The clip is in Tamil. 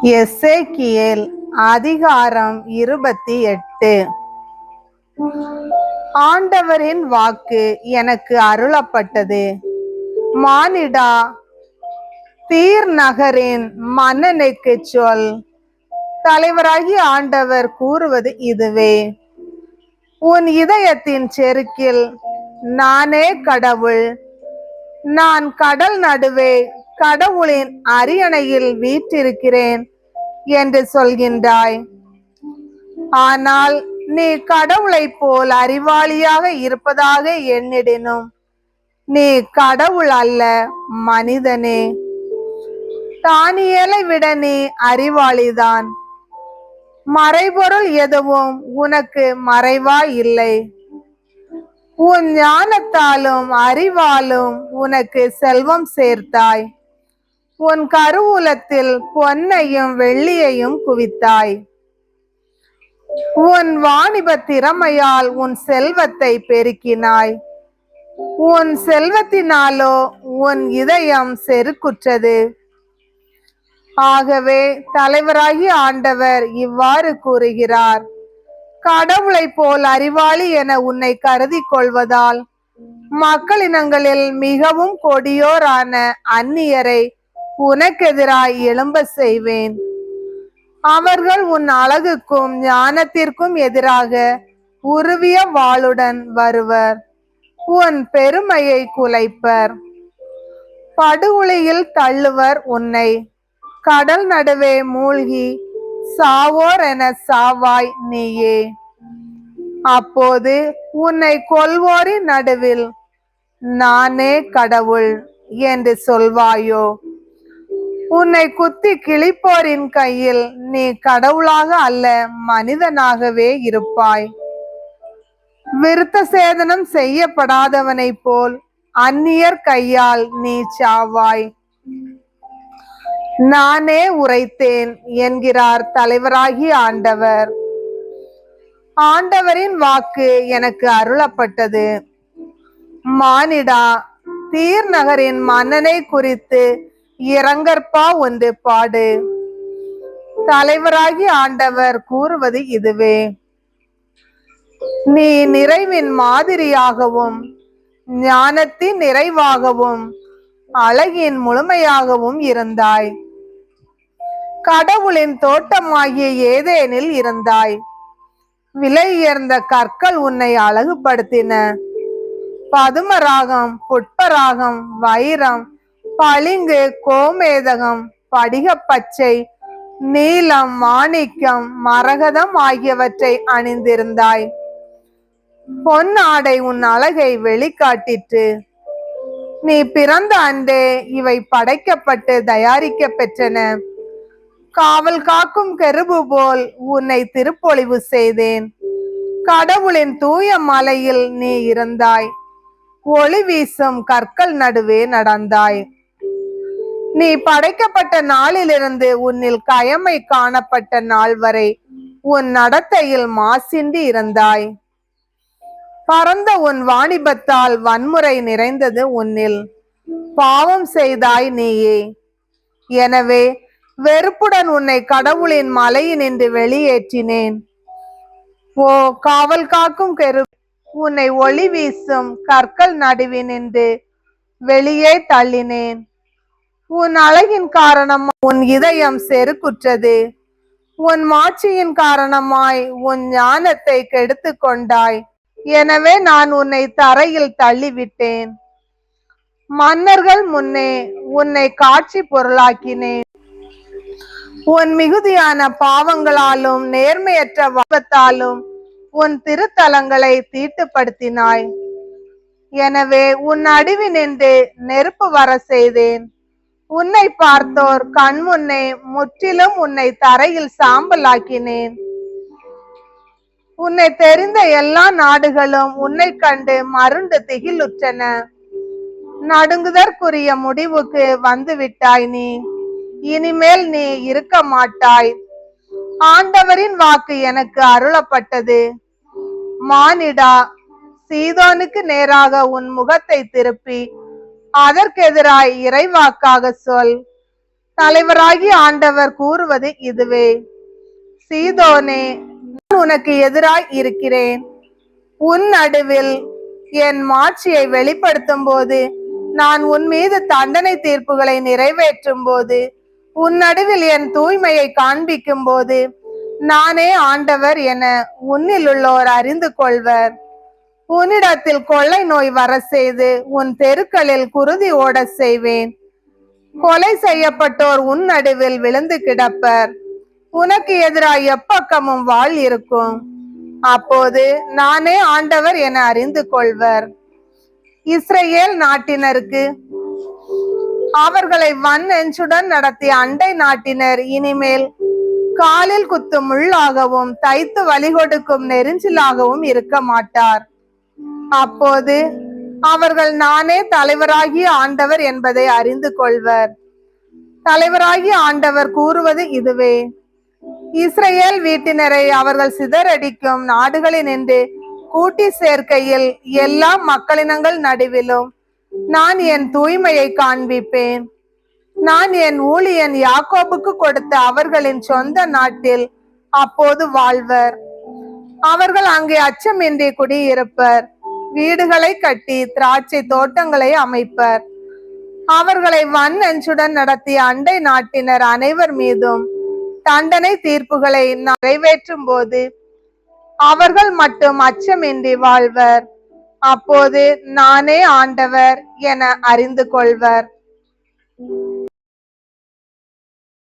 எசேக்கியேல் அதிகாரம் 28. ஆண்டவரின் வாக்கு எனக்கு அருளப்பட்டது. மானிடா, தீர் நகரின் மன்னனுக்கு சொல். தலைவராகிய ஆண்டவர் கூறுவது இதுவே: உன் இதயத்தின் செருக்கில் நானே கடவுள், நான் கடல் நடுவே கடவுளின் அரியணையில் வீற்றிருக்கிறேன் என்று சொல்கின்றாய். ஆனால் நீ கடவுளைப் போல் அறிவாளியாக இருப்பதாக எண்ணிடினும் நீ கடவுள் அல்ல, மனிதனே. தானியேலை விட நீ அறிவாளிதான். மறைபொருள் எதுவும் உனக்கு மறைவா இல்லை. உன் ஞானத்தாலும் அறிவாலும் உனக்கு செல்வம் சேர்த்தாய். உன் கருவூலத்தில் பொன்னையும் வெள்ளியையும் குவித்தாய். உன் வாணிப திறமையால் உன் செல்வத்தை பெருக்கினாய். உன் செல்வத்தினாலோ உன் இதயம் செருக்குற்றது. ஆகவே தலைவராகிய ஆண்டவர் இவ்வாறு கூறுகிறார்: கடவுளை போல் அறிவாளி என உன்னை கருதி கொள்வதால் மக்களினங்களில் மிகவும் கொடியோரான அந்நியரை உனக்கெதிராய் எழும்ப செய்வேன். அவர்கள் உன் அழகுக்கும் ஞானத்திற்கும் எதிராக உருவிய வாளுடன் வருவர். உன் பெருமையை குலைப்பர். படுகுழியில் தள்ளுவர் உன்னை. கடல் நடுவே மூழ்கி சாவோர் என சாவாய் நீயே. அப்போது உன்னை கொல்வோரின் நடுவில் நானே கடவுள் என்று சொல்வாயோ? உன்னை குத்தி கிழிப்போரின் கையில் நீ கடவுளாக அல்ல, மனிதனாகவே இருப்பாய். விருத்த சேதனம் செய்யப்படாதவனைப் போல் அந்நியர் கையால் நீ சாவாய். நானே உரைத்தேன் என்கிறார் தலைவராகிய ஆண்டவர். ஆண்டவரின் வாக்கு எனக்கு அருளப்பட்டது. மானிடா, தீர் நகரின் மன்னனை குறித்து இரங்கற்பா ஒன்று பாடு. தலைவராகிய ஆண்டவர் கூறுவது இதுவே: நீ நிறைவின் மாதிரியாகவும் ஞானத்தின் நிறைவாகவும் அழகின் முழுமையாகவும் இருந்தாய். கடவுளின் தோட்டமாகிய ஏதேனில் இருந்தாய். விலை உயர்ந்த கற்கள் உன்னை அழகுபடுத்தின. பதுமராகம், புட்பராகம், வைரம், பளிங்கு, கோமேதகம், படிகப்பச்சை, நீலம், மாணிக்கம், மரகதம் ஆகியவற்றை அணிந்திருந்தாய். பொன் ஆடை உன் அழகை வெளிக்காட்டிற்று. நீ பிறந்த அன்றே இவை படைக்கப்பட்டு தயாரிக்க பெற்றன. காவல் காக்கும் கெருபு போல் உன்னை திருப்பொழிவு செய்தேன். கடவுளின் தூய மலையில் நீ இருந்தாய். ஒளி வீசும் கற்கள் நடுவே நடந்தாய். நீ படைக்கப்பட்ட நாளிலிருந்து உன்னில் கயமை காணப்பட்ட நாள் வரை உன் நடத்தையில் மாசின்றி இருந்தாய். பரந்த உன் வாணிபத்தால் வன்முறை நிறைந்தது உன்னில். பாவம் செய்தாய் நீயே. எனவே வெறுப்புடன் உன்னை கடவுளின் மலையினின்று வெளியேற்றினேன். ஓ காவல் காக்கும் கெருபே, உன்னை ஒளி வீசும் கற்கள் நடுவினின்று வெளியே தள்ளினேன். உன் அழகின் காரணமாய் உன் இதயம் செருக்குற்றது. உன் மாட்சியின் காரணமாய் உன் ஞானத்தை கெடுத்து கொண்டாய். எனவே நான் உன்னை தரையில் தள்ளிவிட்டேன். மன்னர்கள் முன்னே உன்னை காட்சி பொருளாக்கினேன். உன் மிகுதியான பாவங்களாலும் நேர்மையற்ற வாபத்தாலும் உன் திருத்தலங்களை தீட்டுப்படுத்தினாய். எனவே உன் நடுவினின்று நெருப்பு வர செய்தேன். உன்னை பார்த்தோர் கண்முன்னே முற்றிலும் உன்னை தரையில் சாம்பலாக்கினேன். உன்னை தெரிந்த எல்லா நாடுகளும் உன்னை கண்டு மருண்டு திகிலுற்றன. நடுங்குதற்குரிய முடிவுக்கு வந்துவிட்டாய் நீ. இனிமேல் நீ இருக்க மாட்டாய். ஆண்டவரின் வாக்கு எனக்கு அருளப்பட்டது. மானிடா, சீதோனுக்கு நேராக உன் முகத்தை திருப்பி அதற்கெதிராய் இறைவாக்காக சொல். தலைவராகி ஆண்டவர் கூறுவது இதுவே. சீதோனே, நான் உனக்கு எதிராய் இருக்கிறேன். உன் நடுவில் என் மாட்சியை வெளிப்படுத்தும் போது, நான் உன் மீது தண்டனை தீர்ப்புகளை நிறைவேற்றும் போது, உன் நடுவில் என் தூய்மையை காண்பிக்கும் போது, நானே ஆண்டவர் என உன்னில் உள்ளோர் அறிந்து கொள்வர். உன்னிடத்தில் கொள்ளை நோய் வர செய்து உன் தெருக்களில் குருதி ஓட செய்வேன். கொலை செய்யப்பட்டோர் உன் நடுவில் விழுந்து கிடப்பர். உனக்கு எதிராய் எப்பக்கமும் வாள் இருக்கும். அப்போது நானே ஆண்டவர் என அறிந்து கொள்வர். இஸ்ரேல் நாட்டினருக்கு அவர்களை வன்னெஞ்சுடன் நடத்திய அண்டை நாட்டினர் இனிமேல் காலில் குத்தும் முள்ளாகவும் தைத்து வழி கொடுக்கும் நெரிஞ்சிலாகவும் இருக்க மாட்டார். அப்போது அவர்கள் நானே தலைவராகிய ஆண்டவர் என்பதை அறிந்து கொள்வர். தலைவராகிய ஆண்டவர் கூறுவது இதுவே. இஸ்ரேல் வீட்டினரை அவர்கள் சிதறடிக்கும் நாடுகளினின்று கூட்டி சேர்க்கையில் எல்லா மக்களினங்கள் நடுவிலும் நான் என் தூய்மையை காண்பிப்பேன். நான் என் ஊழியன் யாக்கோபுக்கு கொடுத்த அவர்களின் சொந்த நாட்டில் அப்போது வாழ்வர். அவர்கள் அங்கே அச்சமின்றி குடியிருப்பர். வீடுகளை கட்டி திராட்சை தோட்டங்களை அமைப்பர். அவர்களை வன்னெஞ்சுடன் நடத்திய அண்டை நாட்டினர் அனைவர் மீதும் தண்டனை தீர்ப்புகளை நிறைவேற்றும் போது அவர்கள் மட்டும் அச்சமின்றி வாழ்வர். அப்போது நானே ஆண்டவர் என அறிந்து கொள்வர்.